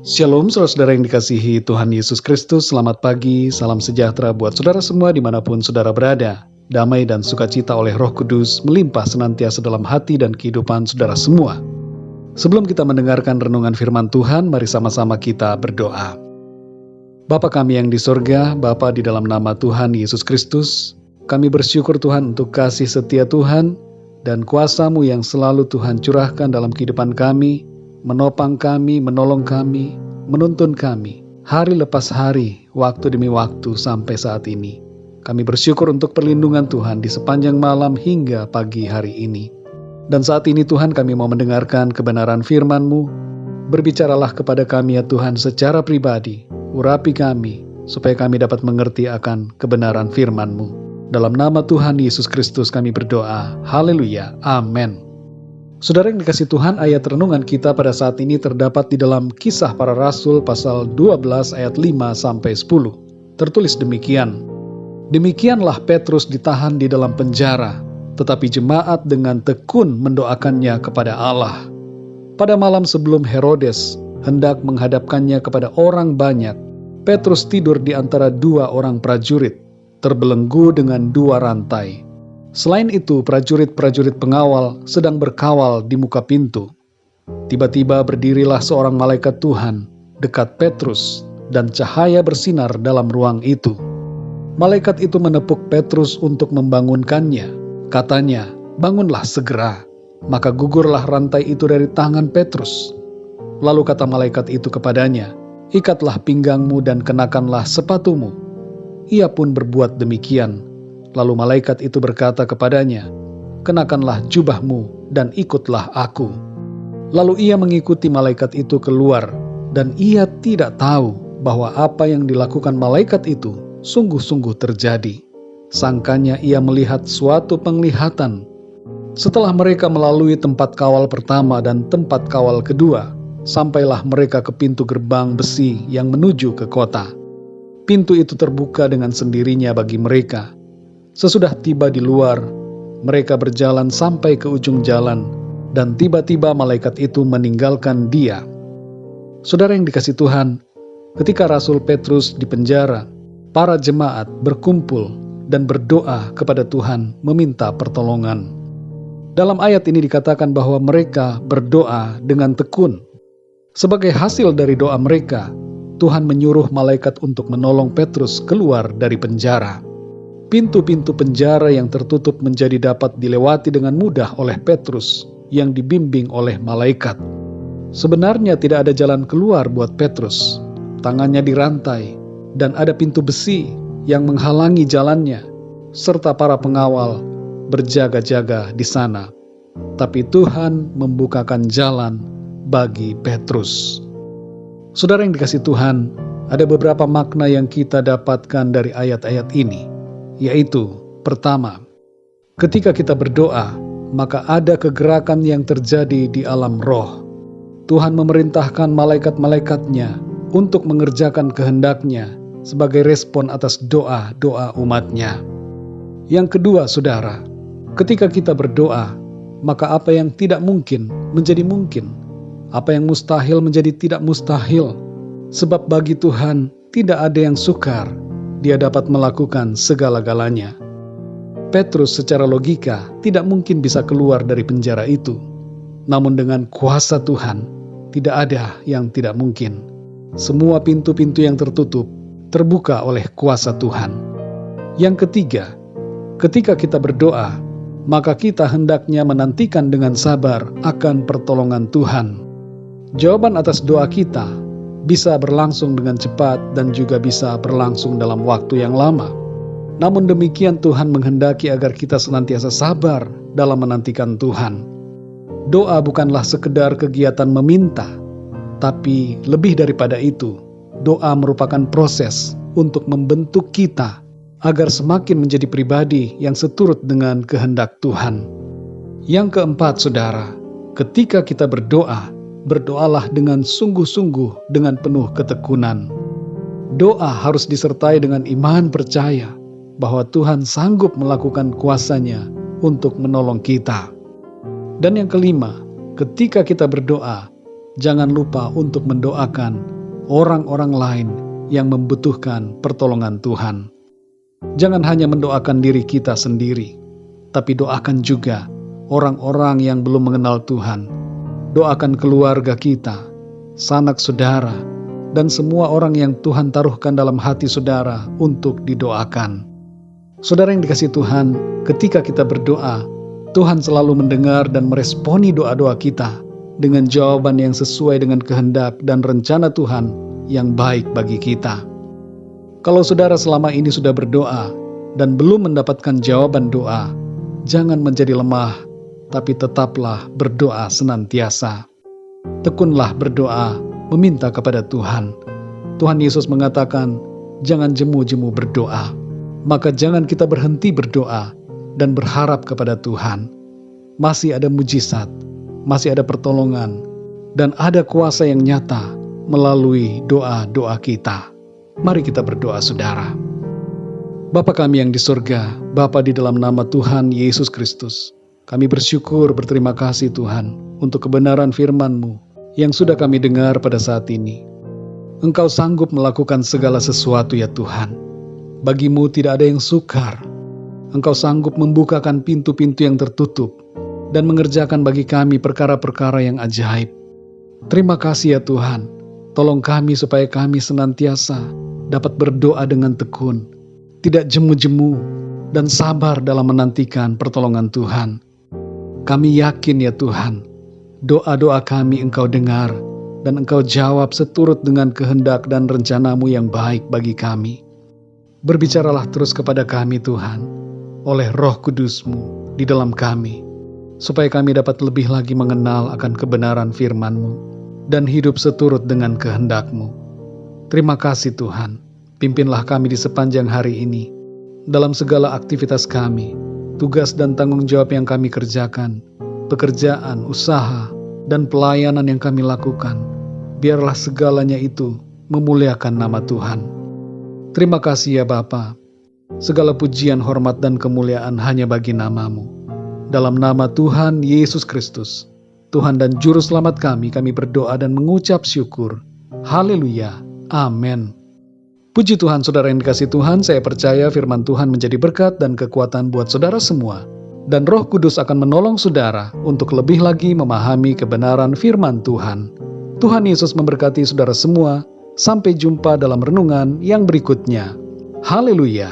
Shalom saudara-saudara yang dikasihi Tuhan Yesus Kristus, selamat pagi, salam sejahtera buat saudara semua dimanapun saudara berada. Damai dan sukacita oleh Roh Kudus melimpah senantiasa dalam hati dan kehidupan saudara semua. Sebelum kita mendengarkan renungan firman Tuhan, mari sama-sama kita berdoa. Bapa kami yang di sorga, Bapa di dalam nama Tuhan Yesus Kristus, kami bersyukur Tuhan untuk kasih setia Tuhan dan kuasa-Mu yang selalu Tuhan curahkan dalam kehidupan kami, menopang kami, menolong kami, menuntun kami, hari lepas hari, waktu demi waktu sampai saat ini. Kami bersyukur untuk perlindungan Tuhan di sepanjang malam hingga pagi hari ini. Dan saat ini Tuhan kami mau mendengarkan kebenaran firman-Mu. Berbicaralah kepada kami ya Tuhan secara pribadi, urapi kami, supaya kami dapat mengerti akan kebenaran firman-Mu. Dalam nama Tuhan Yesus Kristus kami berdoa, haleluya, amin. Saudara yang dikasihi Tuhan, ayat renungan kita pada saat ini terdapat di dalam Kisah Para Rasul pasal 12 ayat 5-10. Tertulis demikian, demikianlah Petrus ditahan di dalam penjara, tetapi jemaat dengan tekun mendoakannya kepada Allah. Pada malam sebelum Herodes hendak menghadapkannya kepada orang banyak, Petrus tidur di antara dua orang prajurit, terbelenggu dengan dua rantai. Selain itu, prajurit-prajurit pengawal sedang berkawal di muka pintu. Tiba-tiba berdirilah seorang malaikat Tuhan dekat Petrus, dan cahaya bersinar dalam ruang itu. Malaikat itu menepuk Petrus untuk membangunkannya. Katanya, "Bangunlah segera." Maka gugurlah rantai itu dari tangan Petrus. Lalu kata malaikat itu kepadanya, "Ikatlah pinggangmu dan kenakanlah sepatumu." Ia pun berbuat demikian. Lalu malaikat itu berkata kepadanya, "Kenakanlah jubahmu dan ikutlah aku." Lalu ia mengikuti malaikat itu keluar, dan ia tidak tahu bahwa apa yang dilakukan malaikat itu sungguh-sungguh terjadi. Sangkanya ia melihat suatu penglihatan. Setelah mereka melalui tempat kawal pertama dan tempat kawal kedua, sampailah mereka ke pintu gerbang besi yang menuju ke kota. Pintu itu terbuka dengan sendirinya bagi mereka. Sesudah tiba di luar, mereka berjalan sampai ke ujung jalan, dan tiba-tiba malaikat itu meninggalkan dia. Saudara yang dikasihi Tuhan, ketika Rasul Petrus di penjara, para jemaat berkumpul dan berdoa kepada Tuhan meminta pertolongan. Dalam ayat ini dikatakan bahwa mereka berdoa dengan tekun. Sebagai hasil dari doa mereka, Tuhan menyuruh malaikat untuk menolong Petrus keluar dari penjara. Pintu-pintu penjara yang tertutup menjadi dapat dilewati dengan mudah oleh Petrus yang dibimbing oleh malaikat. Sebenarnya tidak ada jalan keluar buat Petrus. Tangannya dirantai dan ada pintu besi yang menghalangi jalannya, serta para pengawal berjaga-jaga di sana. Tapi Tuhan membukakan jalan bagi Petrus. Saudara yang dikasihi Tuhan, ada beberapa makna yang kita dapatkan dari ayat-ayat ini. Yaitu, pertama, ketika kita berdoa, maka ada kegerakan yang terjadi di alam roh. Tuhan memerintahkan malaikat-malaikatnya untuk mengerjakan kehendaknya sebagai respon atas doa-doa umatnya. Yang kedua, saudara, ketika kita berdoa, maka apa yang tidak mungkin menjadi mungkin. Apa yang mustahil menjadi tidak mustahil. Sebab bagi Tuhan tidak ada yang sukar. Dia dapat melakukan segala-galanya. Petrus secara logika tidak mungkin bisa keluar dari penjara itu. Namun dengan kuasa Tuhan, tidak ada yang tidak mungkin. Semua pintu-pintu yang tertutup, terbuka oleh kuasa Tuhan. Yang ketiga, ketika kita berdoa, maka kita hendaknya menantikan dengan sabar akan pertolongan Tuhan. Jawaban atas doa kita bisa berlangsung dengan cepat dan juga bisa berlangsung dalam waktu yang lama. Namun demikian Tuhan menghendaki agar kita senantiasa sabar dalam menantikan Tuhan. Doa bukanlah sekedar kegiatan meminta, tapi lebih daripada itu, doa merupakan proses untuk membentuk kita agar semakin menjadi pribadi yang seturut dengan kehendak Tuhan. Yang keempat, saudara, ketika kita berdoa, berdoalah dengan sungguh-sungguh dengan penuh ketekunan. Doa harus disertai dengan iman percaya bahwa Tuhan sanggup melakukan kuasa-Nya untuk menolong kita. Dan yang kelima, ketika kita berdoa, jangan lupa untuk mendoakan orang-orang lain yang membutuhkan pertolongan Tuhan. Jangan hanya mendoakan diri kita sendiri, tapi doakan juga orang-orang yang belum mengenal Tuhan. Doakan keluarga kita, sanak saudara, dan semua orang yang Tuhan taruhkan dalam hati saudara untuk didoakan. Saudara yang dikasihi Tuhan, ketika kita berdoa, Tuhan selalu mendengar dan meresponi doa-doa kita dengan jawaban yang sesuai dengan kehendak dan rencana Tuhan yang baik bagi kita. Kalau saudara selama ini sudah berdoa dan belum mendapatkan jawaban doa, jangan menjadi lemah, tapi tetaplah berdoa senantiasa. Tekunlah berdoa, meminta kepada Tuhan. Tuhan Yesus mengatakan, jangan jemu-jemu berdoa. Maka jangan kita berhenti berdoa dan berharap kepada Tuhan. Masih ada mujizat, masih ada pertolongan, dan ada kuasa yang nyata melalui doa-doa kita. Mari kita berdoa, saudara. Bapa kami yang di surga, Bapa di dalam nama Tuhan Yesus Kristus, kami bersyukur berterima kasih Tuhan untuk kebenaran firman-Mu yang sudah kami dengar pada saat ini. Engkau sanggup melakukan segala sesuatu ya Tuhan. Bagimu tidak ada yang sukar. Engkau sanggup membukakan pintu-pintu yang tertutup dan mengerjakan bagi kami perkara-perkara yang ajaib. Terima kasih ya Tuhan. Tolong kami supaya kami senantiasa dapat berdoa dengan tekun, tidak jemu-jemu, dan sabar dalam menantikan pertolongan Tuhan. Kami yakin ya Tuhan, doa-doa kami Engkau dengar, dan Engkau jawab seturut dengan kehendak dan rencana-Mu yang baik bagi kami. Berbicaralah terus kepada kami Tuhan, oleh Roh Kudus-Mu di dalam kami, supaya kami dapat lebih lagi mengenal akan kebenaran firman-Mu, dan hidup seturut dengan kehendak-Mu. Terima kasih Tuhan, pimpinlah kami di sepanjang hari ini, dalam segala aktivitas kami, tugas dan tanggung jawab yang kami kerjakan, pekerjaan, usaha, dan pelayanan yang kami lakukan. Biarlah segalanya itu memuliakan nama Tuhan. Terima kasih ya Bapa. Segala pujian, hormat, dan kemuliaan hanya bagi nama-Mu. Dalam nama Tuhan Yesus Kristus, Tuhan dan Juru Selamat kami berdoa dan mengucap syukur. Haleluya. Amin. Puji Tuhan, saudara yang dikasihi Tuhan, saya percaya firman Tuhan menjadi berkat dan kekuatan buat saudara semua. Dan Roh Kudus akan menolong saudara untuk lebih lagi memahami kebenaran firman Tuhan. Tuhan Yesus memberkati saudara semua. Sampai jumpa dalam renungan yang berikutnya. Haleluya.